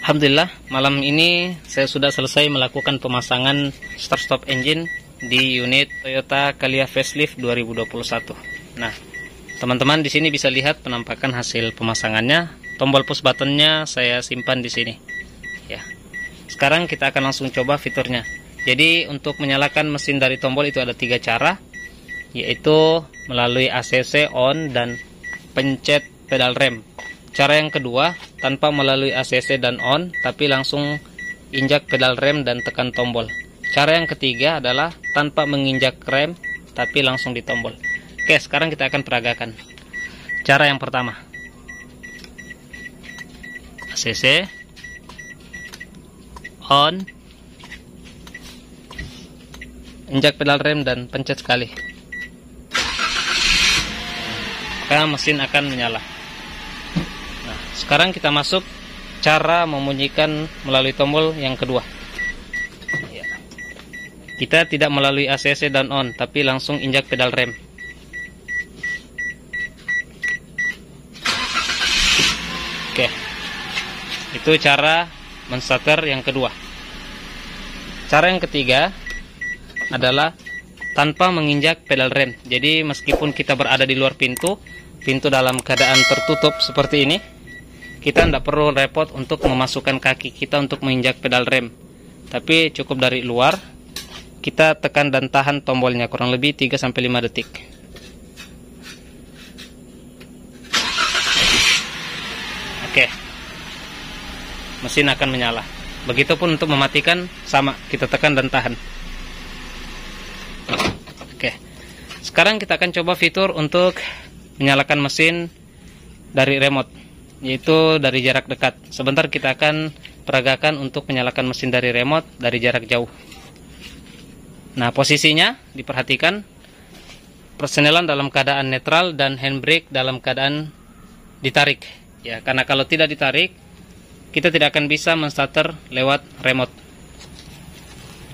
Alhamdulillah, malam ini saya sudah selesai melakukan pemasangan start-stop engine di unit Toyota Calya Facelift 2021. Nah, teman-teman di sini bisa lihat penampakan hasil pemasangannya. Tombol push buttonnya saya simpan di sini. Ya. Sekarang kita akan langsung coba fiturnya. Jadi untuk menyalakan mesin dari tombol itu ada 3 cara, yaitu melalui ACC on dan pencet pedal rem. Cara yang kedua, tanpa melalui ACC dan on, tapi langsung injak pedal rem dan tekan tombol. Cara yang ketiga adalah tanpa menginjak rem, tapi langsung di tombol. Oke, sekarang kita akan peragakan. Cara yang pertama, ACC, on, injak pedal rem dan pencet sekali. Maka mesin akan menyala. Sekarang kita masuk cara membunyikan melalui tombol yang kedua. Ya. Kita tidak melalui ACC dan on, tapi langsung injak pedal rem. Oke, itu cara menstarter yang kedua. Cara yang ketiga adalah tanpa menginjak pedal rem. Jadi meskipun kita berada di luar pintu dalam keadaan tertutup seperti ini, kita tidak perlu repot untuk memasukkan kaki kita untuk menginjak pedal rem, tapi cukup dari luar kita tekan dan tahan tombolnya kurang lebih 3-5 detik. Oke, mesin akan menyala. Begitupun untuk mematikan, sama, kita tekan dan tahan. Oke, sekarang kita akan coba fitur untuk menyalakan mesin dari remote, yaitu dari jarak dekat. Sebentar kita akan peragakan untuk menyalakan mesin dari remote dari jarak jauh. Nah, posisinya diperhatikan, persenelan dalam keadaan netral dan handbrake dalam keadaan ditarik. Ya, karena kalau tidak ditarik, kita tidak akan bisa menstarter lewat remote.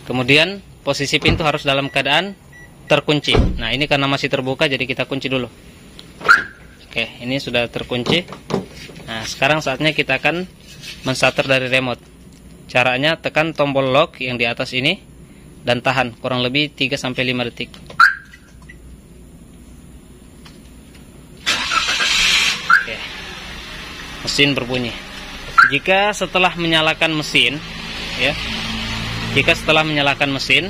Kemudian posisi pintu harus dalam keadaan terkunci. Nah, ini karena masih terbuka, jadi kita kunci dulu. Oke, ini sudah terkunci. Nah, sekarang saatnya kita akan menstarter dari remote. Caranya tekan tombol lock yang di atas ini dan tahan kurang lebih 3-5 detik. Oke. Mesin berbunyi. Jika setelah menyalakan mesin, ya. Jika setelah menyalakan mesin,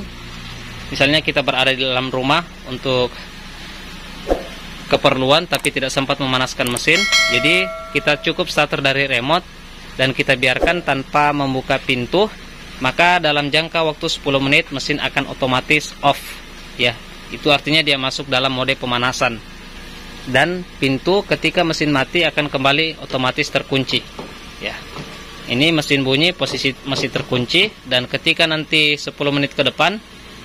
misalnya kita berada di dalam rumah untuk keperluan tapi tidak sempat memanaskan mesin, jadi kita cukup starter dari remote dan kita biarkan tanpa membuka pintu, maka dalam jangka waktu 10 menit mesin akan otomatis off. Ya, itu artinya dia masuk dalam mode pemanasan. Dan pintu ketika mesin mati akan kembali otomatis terkunci. Ya. Ini mesin bunyi, posisi masih terkunci, dan ketika nanti 10 menit ke depan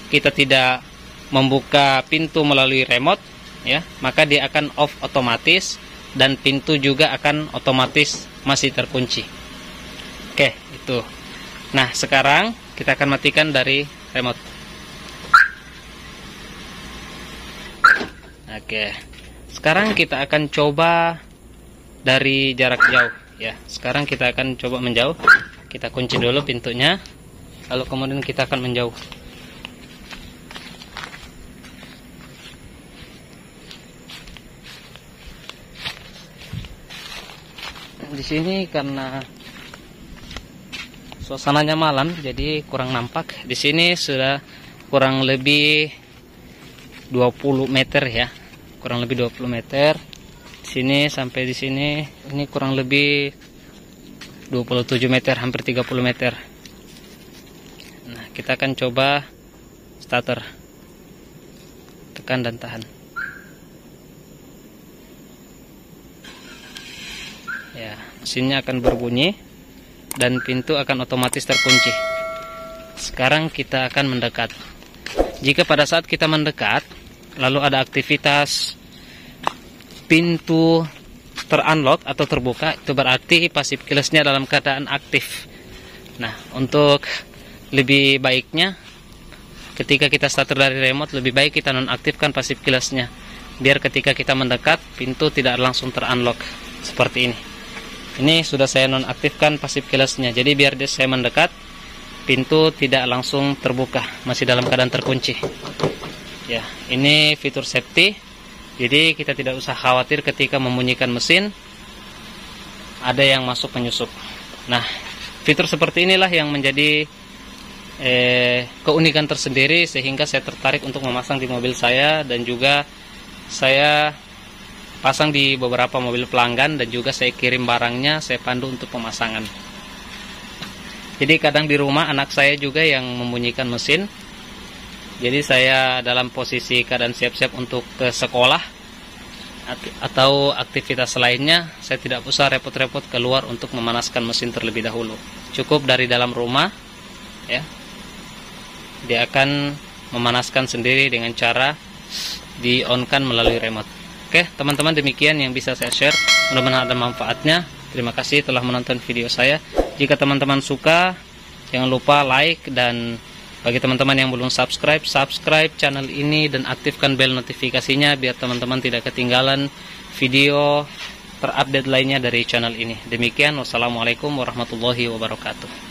kita tidak membuka pintu melalui remote, ya, maka dia akan off otomatis dan pintu juga akan otomatis masih terkunci. Oke, itu. Nah, sekarang kita akan matikan dari remote. Oke. Sekarang kita akan coba dari jarak jauh, ya. Sekarang kita akan coba menjauh. Kita kunci dulu pintunya, lalu kemudian kita akan menjauh. Di sini karena suasananya malam jadi kurang nampak. Di sini sudah kurang lebih 20 meter ya. Kurang lebih 20 meter. Di sini sampai di sini ini kurang lebih 27 meter, hampir 30 meter. Nah, kita akan coba starter. Tekan dan tahan. Ya, mesinnya akan berbunyi dan pintu akan otomatis terkunci. Sekarang kita akan mendekat. Jika pada saat kita mendekat lalu ada aktivitas pintu terunlock atau terbuka, itu berarti passive keyless-nya dalam keadaan aktif. Nah, untuk lebih baiknya ketika kita starter dari remote, lebih baik kita nonaktifkan passive keyless-nya, biar ketika kita mendekat pintu tidak langsung terunlock seperti ini. Ini sudah saya nonaktifkan pasif keylessnya. Jadi biar saya mendekat, pintu tidak langsung terbuka, masih dalam keadaan terkunci. Ya, ini fitur safety. Jadi kita tidak usah khawatir ketika membunyikan mesin ada yang masuk penyusup. Nah, fitur seperti inilah yang menjadi keunikan tersendiri sehingga saya tertarik untuk memasang di mobil saya, dan juga saya pasang di beberapa mobil pelanggan, dan juga saya kirim barangnya, saya pandu untuk pemasangan. Jadi kadang di rumah anak saya juga yang membunyikan mesin. Jadi saya dalam posisi keadaan siap-siap untuk ke sekolah atau aktivitas lainnya, saya tidak usah repot-repot keluar untuk memanaskan mesin terlebih dahulu. Cukup dari dalam rumah, ya, dia akan memanaskan sendiri dengan cara di-on-kan melalui remote. Oke, teman-teman, demikian yang bisa saya share. Mudah-mudahan ada manfaatnya. Terima kasih telah menonton video saya. Jika teman-teman suka, jangan lupa like, dan bagi teman-teman yang belum subscribe channel ini dan aktifkan bel notifikasinya biar teman-teman tidak ketinggalan video terupdate lainnya dari channel ini. Demikian, wassalamualaikum warahmatullahi wabarakatuh.